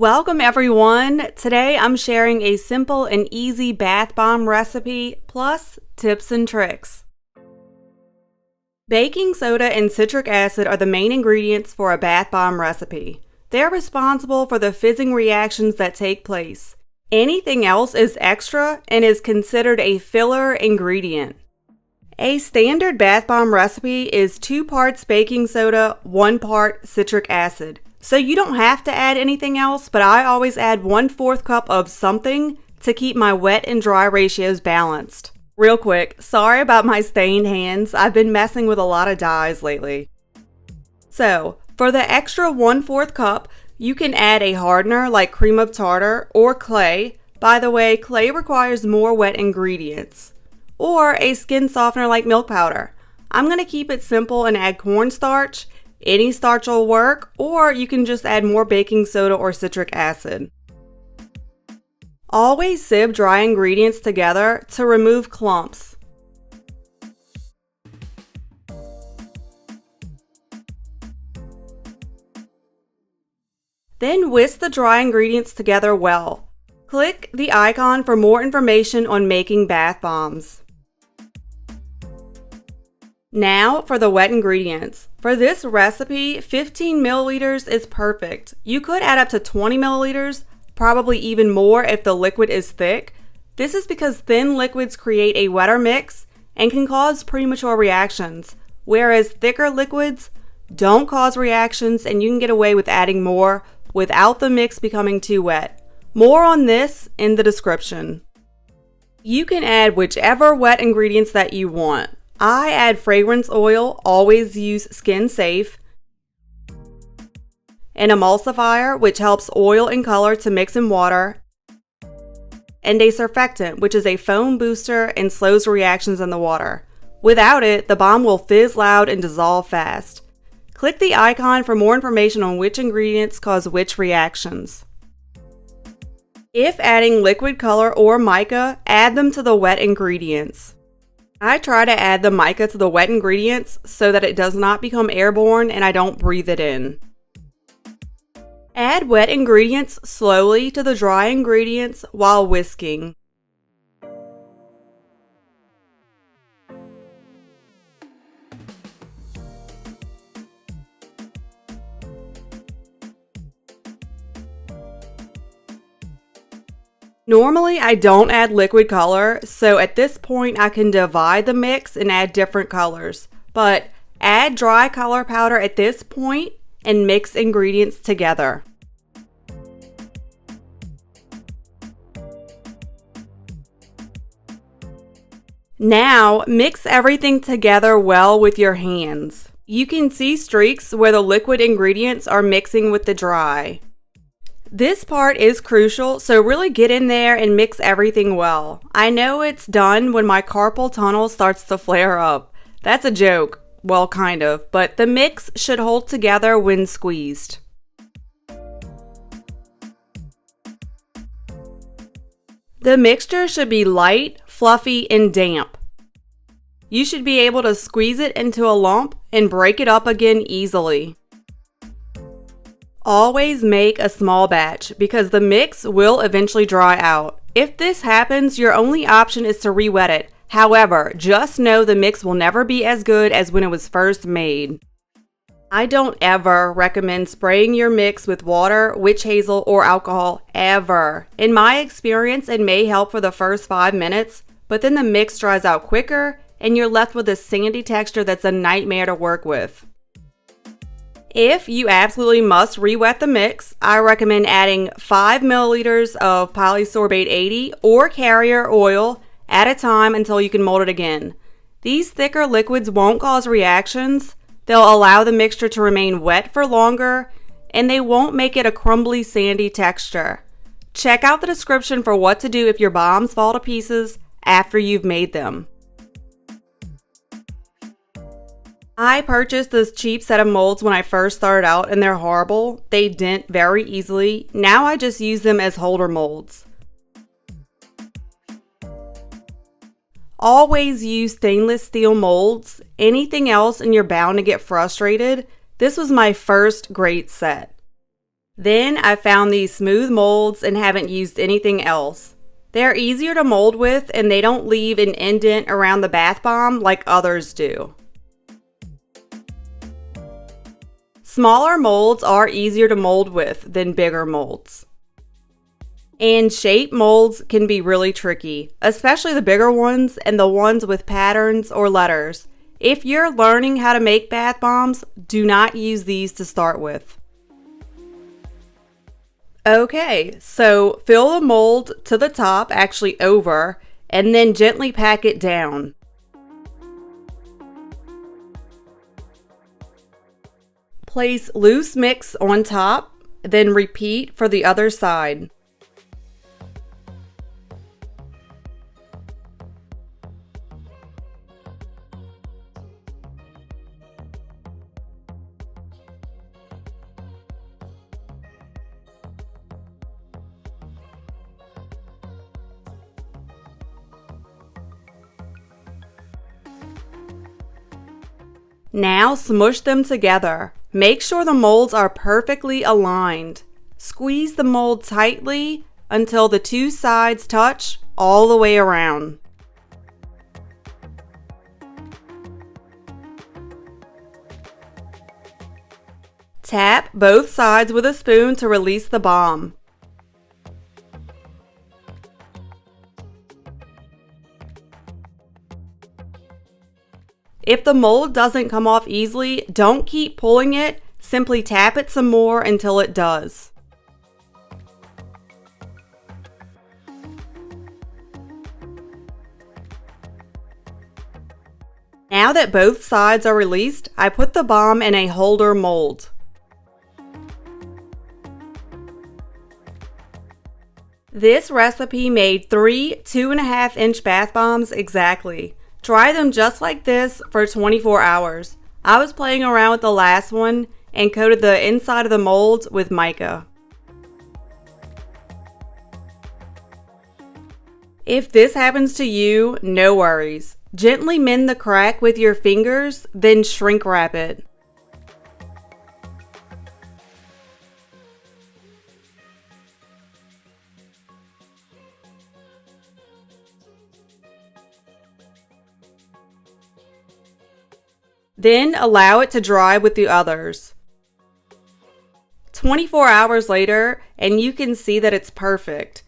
Welcome everyone! Today I'm sharing a simple and easy bath bomb recipe plus tips and tricks. Baking soda and citric acid are the main ingredients for a bath bomb recipe. They're responsible for the fizzing reactions that take place. Anything else is extra and is considered a filler ingredient. A standard bath bomb recipe is 2 parts baking soda, 1 part citric acid. So you don't have to add anything else, but I always add 1/4 cup of something to keep my wet and dry ratios balanced. Real quick, sorry about my stained hands. I've been messing with a lot of dyes lately. So, for the extra 1/4 cup, you can add a hardener like cream of tartar or clay. By the way, clay requires more wet ingredients. Or a skin softener like milk powder. I'm going to keep it simple and add cornstarch. Any starch will work, or you can just add more baking soda or citric acid. Always sieve dry ingredients together to remove clumps. Then whisk the dry ingredients together well. Click the icon for more information on making bath bombs. Now for the wet ingredients. For this recipe, 15 milliliters is perfect. You could add up to 20 milliliters, probably even more if the liquid is thick. This is because thin liquids create a wetter mix and can cause premature reactions, whereas thicker liquids don't cause reactions and you can get away with adding more without the mix becoming too wet. More on this in the description. You can add whichever wet ingredients that you want. I add fragrance oil, always use Skin Safe, an emulsifier, which helps oil and color to mix in water, and a surfactant, which is a foam booster and slows reactions in the water. Without it, the bomb will fizz loud and dissolve fast. Click the icon for more information on which ingredients cause which reactions. If adding liquid color or mica, add them to the wet ingredients. I try to add the mica to the wet ingredients so that it does not become airborne and I don't breathe it in. Add wet ingredients slowly to the dry ingredients while whisking. Normally, I don't add liquid color, so at this point I can divide the mix and add different colors. But add dry color powder at this point and mix ingredients together. Now, mix everything together well with your hands. You can see streaks where the liquid ingredients are mixing with the dry. This part is crucial, so really get in there and mix everything well. I know it's done when my carpal tunnel starts to flare up. That's a joke. Well, kind of, but the mix should hold together when squeezed. The mixture should be light, fluffy, and damp. You should be able to squeeze it into a lump and break it up again easily. Always make a small batch because the mix will eventually dry out. If this happens, your only option is to re-wet it. However, just know the mix will never be as good as when it was first made. I don't ever recommend spraying your mix with water, witch hazel, or alcohol, ever. In my experience, it may help for the first 5 minutes, but then the mix dries out quicker and you're left with a sandy texture that's a nightmare to work with. If you absolutely must re-wet the mix, I recommend adding 5 milliliters of polysorbate 80 or carrier oil at a time until you can mold it again. These thicker liquids won't cause reactions, they'll allow the mixture to remain wet for longer, and they won't make it a crumbly, sandy texture. Check out the description for what to do if your bombs fall to pieces after you've made them. I purchased this cheap set of molds when I first started out and they're horrible. They dent very easily. Now I just use them as holder molds. Always use stainless steel molds. Anything else and you're bound to get frustrated. This was my first great set. Then I found these smooth molds and haven't used anything else. They're easier to mold with and they don't leave an indent around the bath bomb like others do. Smaller molds are easier to mold with than bigger molds. And shape molds can be really tricky, especially the bigger ones and the ones with patterns or letters. If you're learning how to make bath bombs, do not use these to start with. Okay, so fill the mold to the top, actually over, and then gently pack it down. Place loose mix on top, then repeat for the other side. Now smush them together. Make sure the molds are perfectly aligned. Squeeze the mold tightly until the two sides touch all the way around. Tap both sides with a spoon to release the bomb. If the mold doesn't come off easily, don't keep pulling it, simply tap it some more until it does. Now that both sides are released, I put the bomb in a holder mold. This recipe made 3 2.5-inch bath bombs exactly. Try them just like this for 24 hours. I was playing around with the last one and coated the inside of the mold with mica. If this happens to you, no worries. Gently mend the crack with your fingers, then shrink wrap it. Then allow it to dry with the others. 24 hours later, and you can see that it's perfect.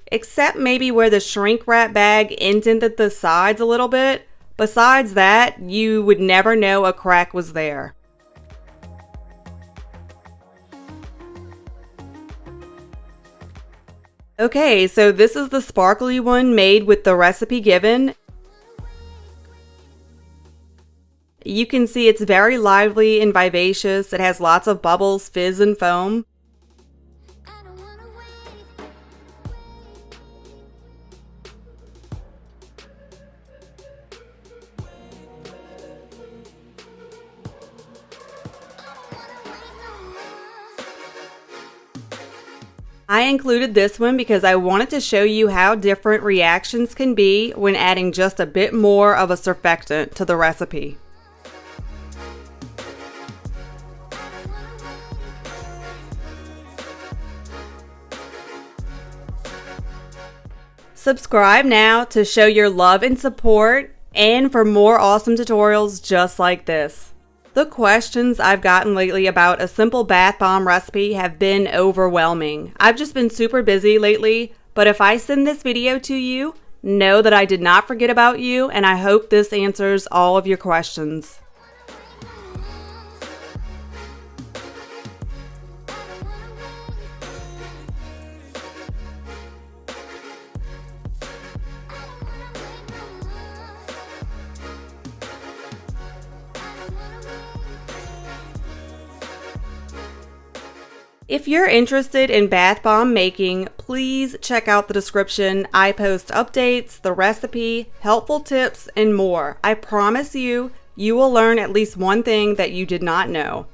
Except maybe where the shrink wrap bag indented the sides a little bit. Besides that, you would never know a crack was there. Okay, so this is the sparkly one made with the recipe given. You can see it's very lively and vivacious. It has lots of bubbles, fizz, and foam. I included this one because I wanted to show you how different reactions can be when adding just a bit more of a surfactant to the recipe. Subscribe now to show your love and support and for more awesome tutorials just like this. The questions I've gotten lately about a simple bath bomb recipe have been overwhelming. I've just been super busy lately, but if I send this video to you, know that I did not forget about you and I hope this answers all of your questions. If you're interested in bath bomb making, please check out the description. I post updates, the recipe, helpful tips, and more. I promise you, you will learn at least one thing that you did not know.